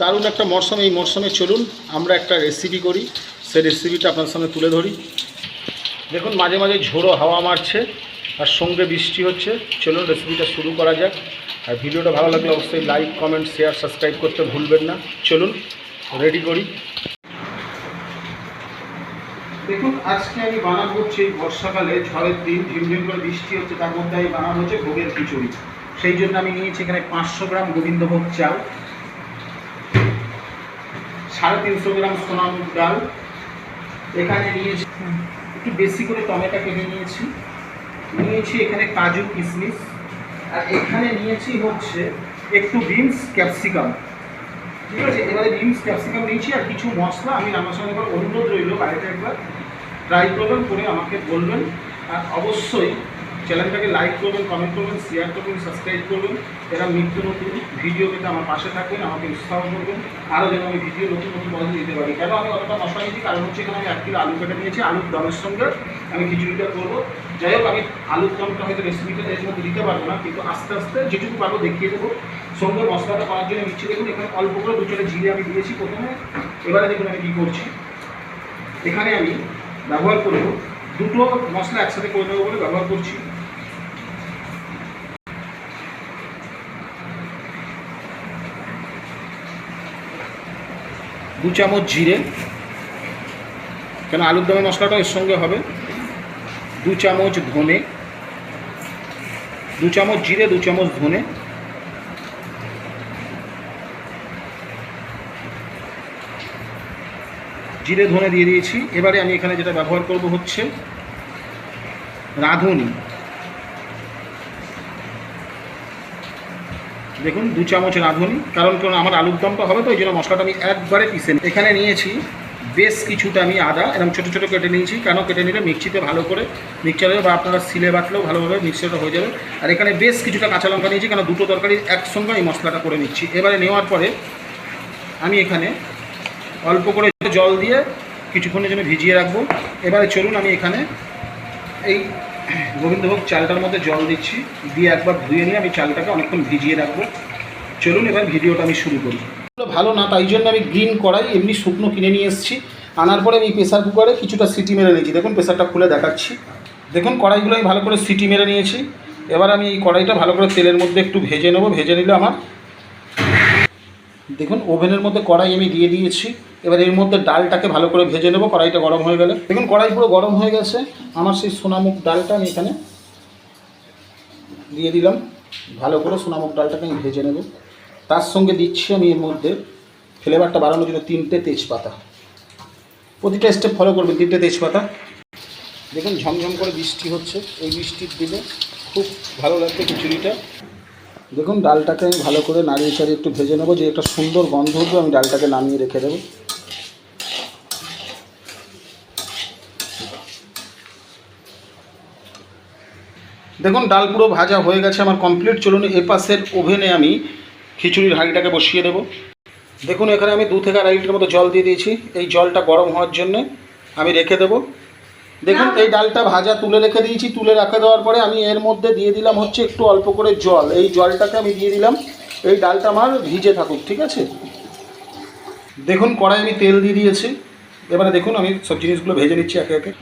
দারুণ একটা মরশুম। এই মরশুমে চলুন আমরা একটা রেসিপি করি, সেই রেসিপিটা আপনার সামনে তুলে ধরি। দেখুন মাঝে মাঝে ঝোড়ো হাওয়া মারছে আর সঙ্গে বৃষ্টি হচ্ছে। চলুন রেসিপিটা শুরু করা যাক। আর ভিডিওটা ভালো লাগলে অবশ্যই লাইক, কমেন্ট, শেয়ার, সাবস্ক্রাইব করতে ভুলবেন না। চলুন রেডি করি। দেখুন আজকে আমি বানাবো হচ্ছে এই বর্ষাকালে, ঝড়ের দিন, ঝিমঝিম করে বৃষ্টি হচ্ছে, তার মধ্যে আমি বানাবো হচ্ছে ভোগের খিচুড়ি। সেই জন্য আমি নিয়েছি এখানে 500 গ্রাম গোবিন্দভোগ চাল, 350 গ্রাম সোনামুগ ডাল, এখানে নিয়েছি একটু বেশি করে টমেটো কেটে নিয়েছি, এখানে কাজু কিশমিশ, আর এখানে নিয়েছি হচ্ছে একটু বিনস ক্যাপসিকাম। ঠিক আছে, এবারে বিনস ক্যাপসিকাম নিয়েছি আর কিছু মশলা। আমি আমার সঙ্গে একবার অনুরোধ রইল, বাড়িতে একবার ট্রাই করবেন, করে আমাকে বলবেন। আর অবশ্যই চ্যানেলটাকে লাইক করবেন, কমেন্ট করবেন, শেয়ার করবেন, সাবস্ক্রাইব করবেন। এরা নিত্য নতুন ভিডিও পেতে আমার পাশে থাকবেন, আমাকে উৎসাহ করবেন, আরও যেন আমি ভিডিও নতুন নতুন পদ্ধতি দিতে পারি। কেন আমি অতটা মশলা নিয়েছি, কারণ হচ্ছে এখানে আমি 1 কিলো আলু কেটে নিয়েছি, আলুর দমের সঙ্গে আমি খিচুড়িটা করবো। যাই হোক, আমি আলুর দমটা হয়তো রেসিপিটা এর মধ্যে দিতে পারবো না, কিন্তু আস্তে আস্তে যেটুকু পারবো দেখিয়ে দেবো। সঙ্গে মশলাটা করার জন্য নিচ্ছি, দেখুন এখানে অল্প করে 2 চামচ জিরে আমি দিয়েছি প্রথমে। এবারে দেখুন আমি কী করছি, এখানে আমি ব্যবহার করব 2টো মশলা একসাথে করে নেবো বলে ব্যবহার করছি। দু চামচ জিরে, কেন আলুর দমের মশলাটা এর সঙ্গে হবে। 2 চামচ ধনে, 2 চামচ জিরে, 2 চামচ ধনে, জিরে ধনে দিয়ে দিয়েছি। এবারে আমি এখানে যেটা ব্যবহার করব হচ্ছে রাঁধুনি। দেখুন 2 চামচ রাঁধুনি, কারণ আমার আলুর দমটা হবে তো, ওই জন্য মশলাটা আমি একবারে পিষে নিই। এখানে নিয়েছি বেশ কিছুটা আমি আদা, এরকম ছোটো ছোটো কেটে নিয়েছি। কেন কেটে নিলে মিক্সিতে ভালো করে, মিক্সচারে বা আপনারা সিলে বাটলেও ভালোভাবে মিক্সচারটা হয়ে যাবে। আর এখানে বেশ কিছুটা কাঁচা লঙ্কা নিয়েছি, কেন দুটো তরকারি একসঙ্গে এই মশলাটা করে নিচ্ছি। এবারে নেওয়ার পরে আমি এখানে অল্প করে জল দিয়ে কিছুক্ষণের জন্য ভিজিয়ে রাখবো। এবারে চলুন আমি এখানে এই গোবিন্দভোগ চালটার মধ্যে জল দিচ্ছি, দিয়ে একবার ধুয়ে নিয়ে আমি চালটাকে অনেকক্ষণ ভিজিয়ে রাখবো। চলুন এবার ভিডিওটা আমি শুরু করি। ভালো না, তাই জন্য আমি গ্রিন কড়াই এমনি শুকনো কিনে নিয়ে এসেছি। আনার পরে আমি প্রেসার কুকারে কিছুটা সিটি মেরে নিয়েছি। দেখুন প্রেসারটা খুলে দেখাচ্ছি। দেখুন কড়াইগুলো আমি ভালো করে সিটি মেরে নিয়েছি। এবার আমি এই কড়াইটা ভালো করে তেলের মধ্যে একটু ভেজে নেবো। ভেজে নিলে আমার, দেখুন ওভেনের মধ্যে কড়াই আমি দিয়ে দিয়েছি। এবার এর মধ্যে ডালটাকে ভালো করে ভেজে নেবো, কড়াইটা গরম হয়ে গেলে। দেখুন কড়াই পুরো গরম হয়ে গেছে। আমার সেই সোনামুগ ডালটা আমি এখানে দিয়ে দিলাম। ভালো করে সোনামুগ ডালটাকে আমি ভেজে নেব। তার সঙ্গে দিচ্ছি আমি এর মধ্যে ফ্লেভারটা বাড়ানোর জন্য 3টে তেজপাতা। প্রতিটা স্টেপ ফলো করবেন, 3টে তেজপাতা। দেখুন ঝমঝম করে বৃষ্টি হচ্ছে, এই বৃষ্টির দিনে খুব ভালো লাগবে খিচুড়িটা। দেখুন ডালটাকে আমি ভালো করে নাড়িয়ে চাড়িয়ে একটু ভেজে নেবো, যে একটা সুন্দর গন্ধ উঠবে। আমি ডালটাকে নামিয়ে রেখে দেবো। দেখুন ডাল পুরো ভাজা হয়ে গেছে আমার, কমপ্লিট। চলুন এপাশের ওভেনে আমি খিচুড়ির হাঁড়িটাকে বসিয়ে দেবো। দেখুন এখানে আমি 2 থেকে 2.5 লিটার মতো জল দিয়ে দিয়েছি। এই জলটা গরম হওয়ার জন্য আমি রেখে দেবো। দেখুন এই ডালটা ভাজা তুলে রেখে দিয়েছি। তুলে রেখে দেওয়ার পরে আমি এর মধ্যে দিয়ে দিলাম হচ্ছে একটু অল্প করে জল। এই জলটাকে আমি দিয়ে দিলাম। এই ডালটা আমার ভিজে থাকুক, ঠিক আছে। দেখুন কড়াই আমি তেল দিয়ে দিয়েছি। এবারে দেখুন আমি সব জিনিসগুলো ভেজে নিচ্ছি একে একে।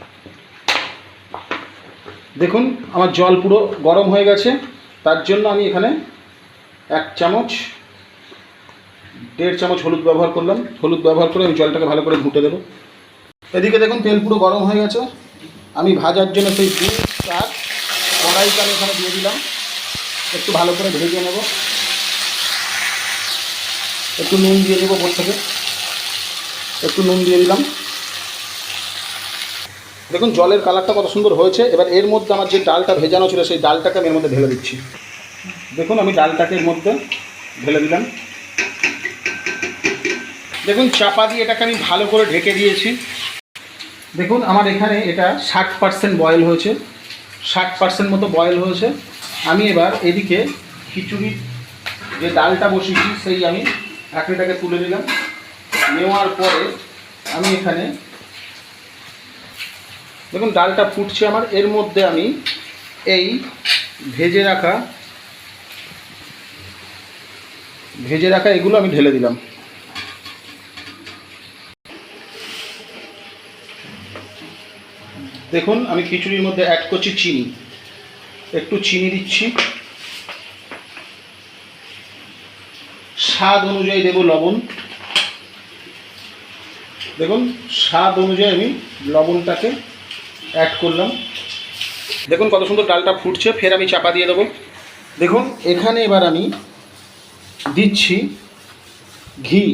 দেখুন আমার জল পুরো গরম হয়ে গেছে। তার জন্য আমি এখানে 1 চামচ, 1.5 চামচ হলুদ ব্যবহার করলাম। হলুদ ব্যবহার করে আমি জলটাকে ভালো করে ঘুঁটে দেবো। এদিকে দেখুন তেল পুরো গরম হয়ে গেছে। আমি ভাজার জন্য সেই দুধ আর কড়াইটা আমি এখানে দিয়ে দিলাম। একটু ভালো করে ভেজে নেব। একটু নুন দিয়ে দেবো ওপর থেকে, একটু নুন দিয়ে দিলাম। দেখুন জলের কালারটা কত সুন্দর হয়েছে। এবার এর মধ্যে আমার যে ডালটা ভেজানো ছিল, সেই ডালটাকে আমি এর মধ্যে ঢেলে দিচ্ছি। দেখুন আমি ডালটাকে এর মধ্যে ঢেলে দিলাম। দেখুন চাপা দিয়ে এটাকে আমি ভালো করে ঢেকে দিয়েছি। দেখুন আমার এখানে এটা 60% বয়েল হয়েছে, 60% মতো বয়েল হয়েছে। আমি এবার এদিকে খিচুড়ি যে ডালটা বসিয়েছি, সেই আমি ঢাকনিটাকে তুলে নিলাম। নেওয়ার পরে আমি এখানে দেখুন ডালটা ফুটছে আমার। এর মধ্যে আমি এই ভেজে রাখা এগুলো আমি ঢেলে দিলাম। দেখুন আমি খিচুড়ির মধ্যে অ্যাড করছি চিনি, একটু চিনি দিচ্ছি, স্বাদ অনুযায়ী দেব লবণ। দেখুন স্বাদ অনুযায়ী আমি লবণটাকে অ্যাড করলাম। দেখুন কত সুন্দর ডালটা ফুটছে, ফের আমি চাপা দিয়ে দেবো। দেখুন এখানে এবার আমি দিচ্ছি ঘি,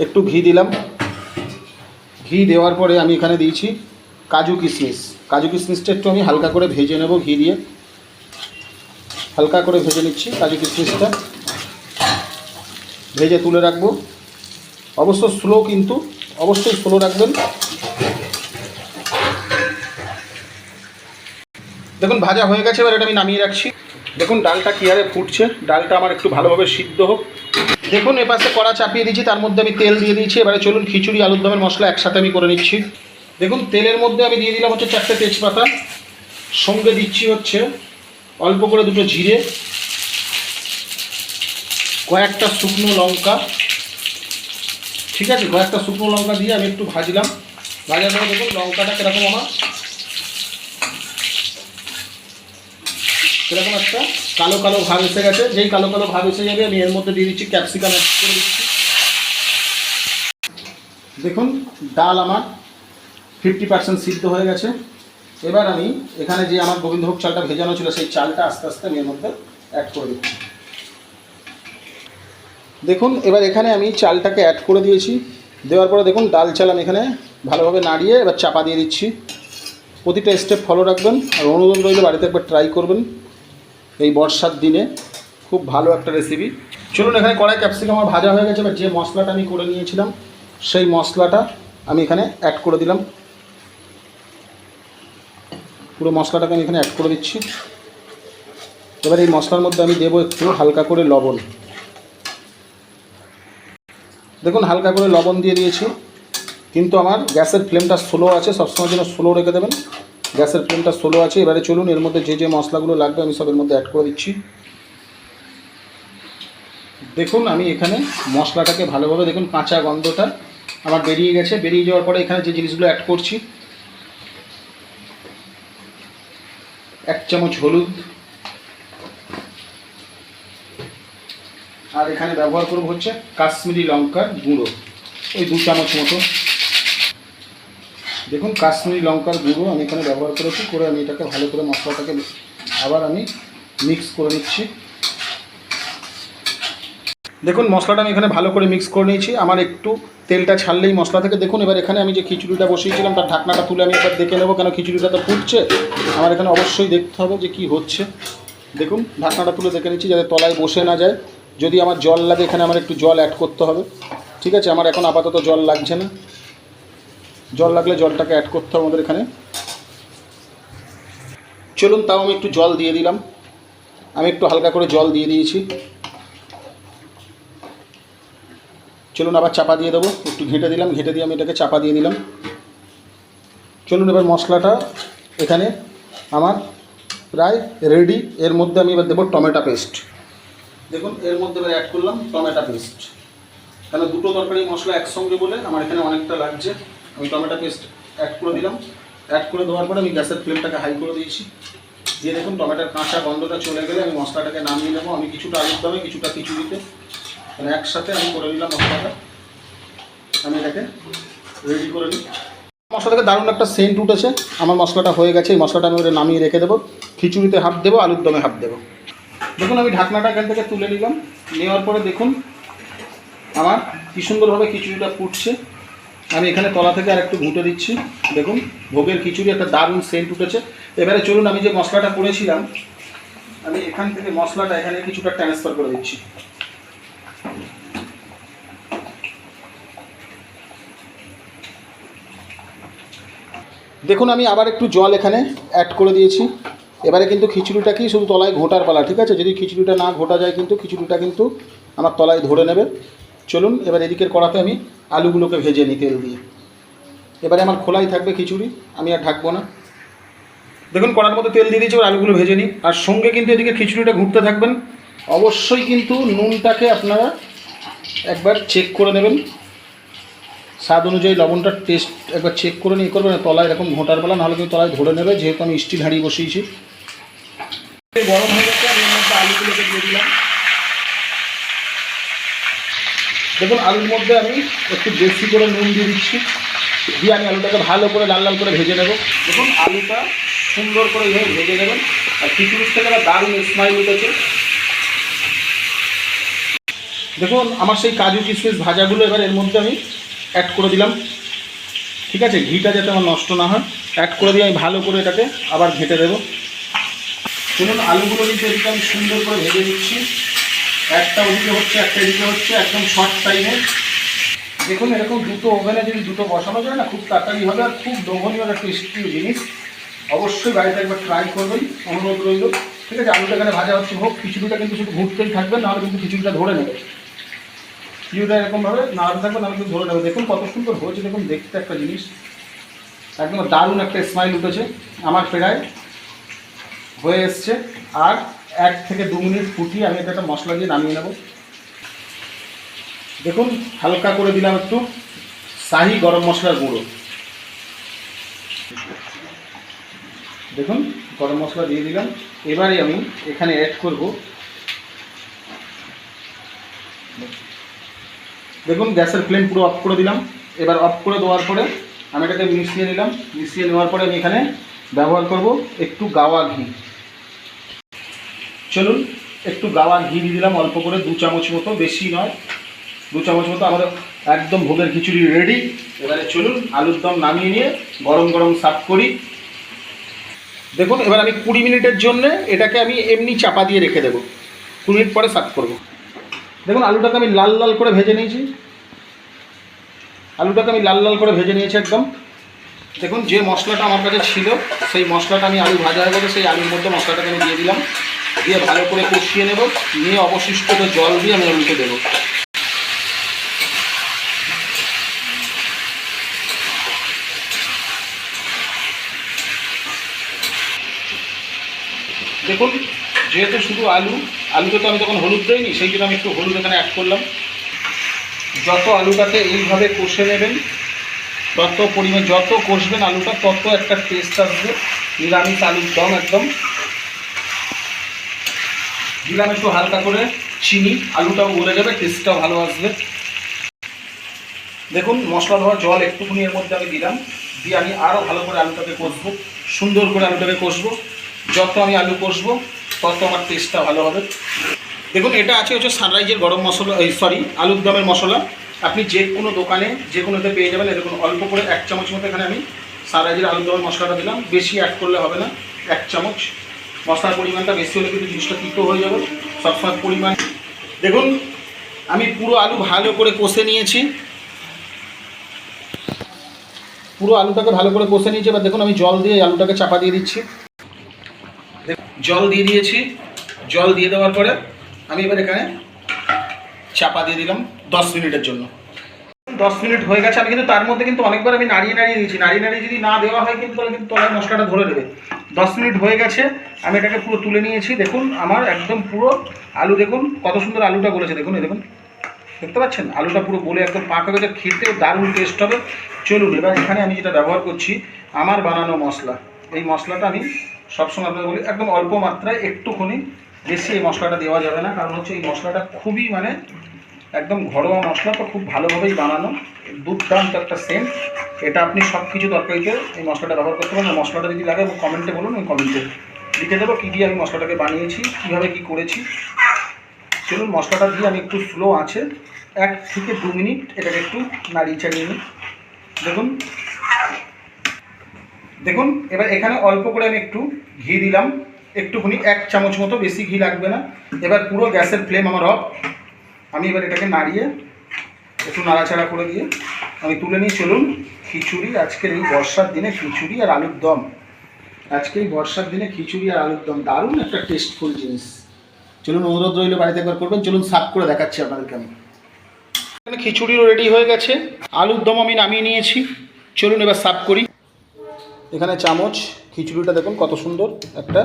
একটু ঘি দিলাম। ঘি দেওয়ার পরে আমি এখানে দিয়েছি কাজু কিশমিশ। কাজু কিশমিশটা একটু আমি হালকা করে ভেজে নেব, ঘি দিয়ে হালকা করে ভেজে নিচ্ছি। কাজু কিশমিশটা ভেজে তুলে রাখবো। অবশ্য স্লো, কিন্তু অবশ্যই স্লো রাখবেন। দেখুন ভাজা হয়ে গেছে, এবার এটা আমি নামিয়ে রাখছি। দেখুন ডালটা কী হারে ফুটছে, ডালটা আমার একটু ভালোভাবে সিদ্ধ হোক। দেখুন এপাশে কড়া চাপিয়ে দিয়েছি, তার মধ্যে আমি তেল দিয়ে দিয়েছি। এবারে চলুন খিচুড়ি আলুর দমের মশলা একসাথে আমি করে নিচ্ছি। দেখুন তেলের মধ্যে আমি দিয়ে দিলাম হচ্ছে 4টে তেজপাতা, সঙ্গে দিচ্ছি হচ্ছে অল্প করে 2টো জিরে, কয়েকটা শুকনো লঙ্কা। ঠিক আছে, কয়েকটা শুকনো লঙ্কা দিয়ে আমি একটু ভাজলাম। ভাজার পরে দেখুন লঙ্কাটা কীরকম আমার সেরকম একটা কালো কালো ভাব এসে গেছে। যেই কালো কালো ভাব এসে যাবে আমি এর মধ্যে দিয়ে দিচ্ছি ক্যাপসিকাম অ্যাড করে দিচ্ছি। দেখুন ডাল আমার 50% সিদ্ধ হয়ে গেছে। এবার আমি এখানে যে আমার গোবিন্দভোগ চালটা ভেজানো ছিল সেই চালটা আস্তে আস্তে আমি এর মধ্যে অ্যাড করে দিচ্ছি। দেখুন এবার এখানে আমি চালটাকে অ্যাড করে দিয়েছি। দেওয়ার পরে দেখুন ডাল চাল আমি এখানে ভালোভাবে নাড়িয়ে এবার চাপা দিয়ে দিচ্ছি। প্রতিটা স্টেপ ফলো রাখবেন, আর অনুরোধ রইলে বাড়িতে একবার ট্রাই করবেন। এই বর্ষার দিনে খুব ভালো একটা রেসিপি। চলুন এখানে কড়াই ক্যাপসিকাম আমার ভাজা হয়ে গেছে। এবার যে মশলাটা আমি করে নিয়েছিলাম সেই মশলাটা আমি এখানে অ্যাড করে দিলাম। পুরো মশলাটাকে আমি এখানে অ্যাড করে দিচ্ছি। এবার এই মশলার মধ্যে আমি দেবো একটু হালকা করে লবণ। দেখুন হালকা করে লবণ দিয়ে দিয়েছি, কিন্তু আমার গ্যাসের ফ্লেমটা স্লো আছে, সবসময় জন্য স্লো রেখে দেবেন। গ্যাসের ফ্লেমটা স্লো আছে। এবারে চলুন এর মধ্যে যে যে মশলাগুলো লাগবে আমি সব এর মধ্যে অ্যাড করে দিচ্ছি। দেখুন আমি এখানে মশলাটাকে ভালোভাবে দেখুন কাঁচা গন্ধটা আমার বেরিয়ে গেছে। বেরিয়ে যাওয়ার পরে এখানে যে জিনিসগুলো অ্যাড করছি, 1 চামচ হলুদ, আর এখানে ব্যবহার করব হচ্ছে কাশ্মীরি লঙ্কার গুঁড়ো, ওই 2 চামচ মতো। দেখুন কাশ্মীরি লঙ্কার গুঁড়ো আমি এখানে ব্যবহার করেছি। করে আমি এটাকে ভালো করে মশলাটাকে আবার আমি মিক্স করে নিচ্ছি। দেখুন মশলাটা আমি এখানে ভালো করে মিক্স করে নিয়েছি। আমার একটু তেলটা ছাড়লেই মশলা থেকে দেখুন এবার এখানে আমি যে খিচুড়িটা বসিয়েছিলাম তার ঢাকনাটা তুলে আমি এবার দেখে নেবো, কেন খিচুড়িটা তো ফুটছে। আমার এখানে অবশ্যই দেখতে হবে যে কি হচ্ছে। দেখুন ঢাকনাটা তুলে দেখে নিচ্ছি যাতে তলায় বসে না যায়। যদি আমার জল লাগে এখানে আমার একটু জল অ্যাড করতে হবে। ঠিক আছে, আমার এখন আপাতত জল লাগছে না। জল লাগলে জলটাকে অ্যাড করতে হবে আমাদের এখানে। চলুন তাও আমি একটু জল দিয়ে দিলাম। আমি একটু হালকা করে জল দিয়ে দিয়েছি। চলুন আবার চাপা দিয়ে দেবো, একটু ঘেঁটে দিলাম, ঘেঁটে দিয়ে আমি এটাকে চাপা দিয়ে দিলাম। চলুন এবার মশলাটা এখানে আমার প্রায় রেডি। এর মধ্যে আমি এবার দেবো টমেটো পেস্ট। দেখুন এর মধ্যে এবার অ্যাড করলাম টমেটো পেস্ট, কেন 2টো তরকারি মশলা একসঙ্গে বলে আমার এখানে অনেকটা লাগছে। আমি টমেটো পেস্ট অ্যাড করে দিলাম। অ্যাড করে দেওয়ার পরে আমি গ্যাসের ফ্লেমটাকে হাই করে দিয়েছি। দিয়ে দেখুন টমেটোর কাঁচা গন্ধটা চলে গেলে আমি মশলাটাকে নামিয়ে নেবো। আমি কিছুটা আলুর দমে কিছুটা খিচুড়িতে মানে একসাথে আমি করে নিলাম মশলাটা। আমি এটাকে রেডি করে নিই। মশলা থেকে দারুণ একটা সেন্ট উঠেছে। আমার মশলাটা হয়ে গেছে। এই মশলাটা আমি নামিয়ে রেখে দেবো। খিচুড়িতে হাফ দেবো, আলুর দমে হাফ দেবো। দেখুন আমি ঢাকনাটা এখান থেকে তুলে নিলাম। নেওয়ার পরে দেখুন আমার কী সুন্দরভাবে খিচুড়িটা ফুটছে। আমি এখানে তলা থেকে আর একটু ঘুঁটে দিচ্ছি। দেখুন ভোগের খিচুড়ি একটা দারুণ সেন্ট উঠেছে। এবারে চলুন আমি যে মশলাটা করেছিলাম আমি এখান থেকে মশলাটা এখানে কিছুটা ট্রান্সফার করে দিচ্ছি। দেখুন আমি আবার একটু জল এখানে অ্যাড করে দিয়েছি। এবারে কিন্তু খিচুড়িটা কি শুধু তলায় ঘোটার পালা। ঠিক আছে, যদি খিচুড়িটা না ঘোটা যায় কিন্তু খিচুড়িটা কিন্তু আমার তলায় ধরে নেবে। চলুন এবার এদিকের কড়াতে আমি আলুগুলোকে ভেজে নিই তেল দিয়ে। এবারে আমার খোলাই থাকবে খিচুড়ি, আমি আর ঢাকবো না। দেখুন কড়ার মধ্যে তেল দিয়ে দিয়েছি, আলুগুলো ভেজে নিই। আর সঙ্গে কিন্তু এদিকে খিচুড়িটা ঘুরতে থাকবেন। অবশ্যই কিন্তু নুনটাকে আপনারা একবার চেক করে নেবেন। স্বাদ অনুযায়ী লবণটা টেস্ট একবার চেক করে নিয়ে করবে না, তলায় এরকম ঘোঁটার বেলা, নাহলে কিন্তু তলায় ধরে নেবে, যেহেতু আমি স্টিল হাঁড়ি বসিয়েছি। গরম হয়ে গেছে, আমি এর মধ্যে আলুগুলোকে দিয়ে দিলাম। দেখুন আলুর মধ্যে আমি একটু বেশি করে নুন দিয়ে দিচ্ছি, দিয়ে আমি আলুটাকে ভালো করে লাল লাল করে ভেজে নেব। দেখুন আলুটা সুন্দর করে এইভাবে ভেজে নেবেন, আর খিচুড়ির থেকে একটা দারুণ স্মাইল উঠেছে। দেখুন আমার সেই কাজু কিশমিশ ভাজাগুলো এবার এর মধ্যে আমি অ্যাড করে দিলাম। ঠিক আছে, ঘিটা যাতে আমার নষ্ট না হয়, অ্যাড করে দিয়ে আমি ভালো করে এটাকে আবার ঘেঁটে দেবো। দেখুন আলুগুলো কিন্তু এদিকে আমি সুন্দর করে ভেজে দিচ্ছি, একটা ওদিকে হচ্ছে একটা এদিকে হচ্ছে, একদম শর্ট টাইমে। দেখুন এরকম দুটো ওভেনে যদি দুটো বসানো যায় না, খুব তাড়াতাড়ি হবে আর খুব লোভনীয় একটা টেস্টি জিনিস। অবশ্যই বাড়িতে একবার ট্রাই করবেন, অনুরোধ রইল। ঠিক আছে, আলুটা এখানে ভাজা হচ্ছে হোক, খিচুড়িটা কিন্তু শুধু ঘুরতেই থাকবে, নাহলে কিন্তু খিচুড়িটা ধরে নেবে। খিচুড়িটা এরকমভাবে নাড়াতে থাকবে, নাহলে কিন্তু ধরে নেবে। দেখুন কত সুন্দর হয়েছে, দেখুন দেখতে একটা জিনিস, একদম দারুণ একটা স্মাইল উঠেছে। আমার প্রায় হয়ে এসছে, আর 1 থেকে 2 মিনিট ফুটিয়ে আমি এটা একটা মশলা দিয়ে নামিয়ে নেব। দেখুন হালকা করে দিলাম একটু শাহি গরম মশলার গুঁড়ো। দেখুন গরম মশলা দিয়ে দিলাম। এবারে আমি এখানে অ্যাড করব, দেখুন গ্যাসের ফ্লেম পুরো অফ করে দিলাম। এবার অফ করে দেওয়ার পরে আমি এটাকে মিশিয়ে নিলাম। মিশিয়ে নেওয়ার পরে আমি এখানে ব্যবহার করব একটু গাওয়া ঘি। চলুন একটু গাওয়া ঘি দিয়ে দিলাম অল্প করে, 2 চামচ মতো, বেশি নয়, 2 চামচ মতো। আমাদের একদম ভোগের খিচুড়ি রেডি। এবারে চলুন আলুর দম নামিয়ে নিয়ে গরম গরম সার্ভ করি। দেখুন এবার আমি 20 মিনিটের জন্য এটাকে আমি এমনি চাপা দিয়ে রেখে দেবো, 20 মিনিট পরে সার্ভ করব। দেখুন আলুটাকে আমি লাল লাল করে ভেজে নিয়েছি, আলুটাকে আমি লাল লাল করে ভেজে নিয়েছি একদম। দেখুন যে মশলাটা আমার কাছে ছিল, সেই মশলাটা আমি আলু ভাজা হয়ে গেছে, সেই আলুর মধ্যে মশলাটাকে আমি দিয়ে দিলাম, দিয়ে ভালো করে কষিয়ে নেব, নিয়ে অবশিষ্ট জল দিয়ে আমি উল্টে দেবো। দেখুন যেহেতু শুধু আলুতে তো আমি তখন হলুদ দিইনি, সেই জন্য আমি একটু হলুদ এখানে অ্যাড করলাম। যত আলুটাকে এইভাবে কষে নেবেন, তত পরিমাণ, যত কষবেন আলুটা, তত একটা টেস্ট আসবে। নিরামিষ আলুর দম একদম। দিলাম একটু হালকা করে চিনি, আলুটাও গলে যাবে, টেস্টটাও ভালো আসবে। দেখুন মশলা ধোয়া জল একটুখানি এর মধ্যে আমি দিলাম, দিয়ে আমি আরও ভালো করে আলুটাকে কষবো, সুন্দর করে আলুটাকে কষবো। যত আমি আলু কষবো তত আমার টেস্টটা ভালো হবে। দেখুন এটা হচ্ছে সানরাইজের গরম মশলা, আলুর দমের মশলা। আপনি যে কোনো দোকানে যে কোনোতে পেয়ে যাবেন। দেখুন অল্প করে 1 চামচ মতো এখানে আমি সানরাইজের আলুর দমের মশলাটা দিলাম, বেশি অ্যাড করলে হবে না, 1 চামচ। মশলার পরিমাণটা বেশি হলে কিন্তু জিনিসটা তিতো হয়ে যাবে, সবসময় পরিমাণ। দেখুন আমি পুরো আলু ভালো করে কষে নিয়েছি, পুরো আলুটাকে ভালো করে কষে নিয়েছি। এবার দেখুন আমি জল দিয়ে আলুটাকে চাপা দিয়ে দিচ্ছি। জল দিয়ে দিয়েছি, জল দিয়ে দেওয়ার পরে আমি এবার এখানে চাপা দিয়ে দিলাম 10 মিনিটের জন্য। 10 মিনিট হয়ে গেছে। আমি কিন্তু তার মধ্যে কিন্তু অনেকবার আমি নাড়িয়ে দিয়েছি, নাড়িয়ে যদি না দেওয়া হয় কিন্তু তাহলে কিন্তু তলায় মশলাটা ধরে দেবে। 10 মিনিট হয়ে গেছে, আমি এটাকে পুরো তুলে নিয়েছি। দেখুন আমার একদম পুরো আলু, দেখুন কত সুন্দর আলুটা গলেছে। দেখুন দেখুন দেখতে পাচ্ছেন আলুটা পুরো গলে একদম পাক হয়ে গেছে, খেতে দারুণ টেস্ট হবে। চলুন এবার এখানে আমি যেটা ব্যবহার করছি, আমার বানানো মশলা। এই মশলাটা আমি সবসময় আপনাদের বলি একদম অল্প মাত্রায়, একটুখানি, বেশি এই মশলাটা দেওয়া যাবে না, কারণ হচ্ছে এই মশলাটা খুবই একদম ঘরোয়া মশলা, তো খুব ভালোভাবেই বানানো, দুর্দান্ত একটা সেন্ট। এটা আপনি সব কিছু তরকারিতে এই মশলাটা ব্যবহার করতে পারেন। মশলাটা যদি লাগে কমেন্টে বলুন, আমি কমেন্টে লিখে দেবো কী দিয়ে আমি মশলাটাকে বানিয়েছি, কীভাবে কী করেছি। চলুন মশলাটা দিয়ে আমি একটু স্লো আছে 1 থেকে 2 মিনিট এটাকে একটু নাড়িয়ে চাড়িয়ে নিই। দেখুন দেখুন এবার এখানে অল্প করে আমি একটু ঘি দিলাম, একটুখানি 1 চামচ মতো, বেশি ঘি লাগবে না। এবার পুরো গ্যাসের ফ্লেম আমার অফ। আমি এবার এটাকে নাড়িয়ে একটু নাড়াচাড়া করে দিয়ে আমি তুলে নিই। চলুন খিচুড়ি, আজকের এই বর্ষার দিনে খিচুড়ি আর আলুর দম, আজকে এই বর্ষার দিনে খিচুড়ি আর আলুর দম দারুণ একটা টেস্টফুল জিনিস। চলুন অনুরোধ রইল বাড়িতে একবার করবেন। চলুন সার্ভ করে দেখাচ্ছি আপনাদেরকে আমি। এখানে খিচুড়িও রেডি হয়ে গেছে, আলুর দম আমি নামিয়ে নিয়েছি। চলুন এবার সার্ভ করি। এখানে চামচ, খিচুড়িটা দেখুন কত সুন্দর একটা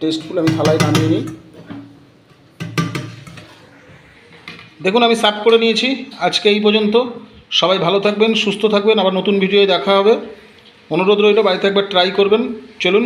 টেস্টফুল, আমি থালায় নামিয়ে নিই। দেখুন আমি সার্ভ করে নিয়েছি। আজকে এই পর্যন্ত। সবাই ভালো থাকবেন, সুস্থ থাকবেন, আবার নতুন ভিডিওয় দেখা হবে। অনুরোধ রইল বাড়িতে একবার ট্রাই করবেন। চলুন।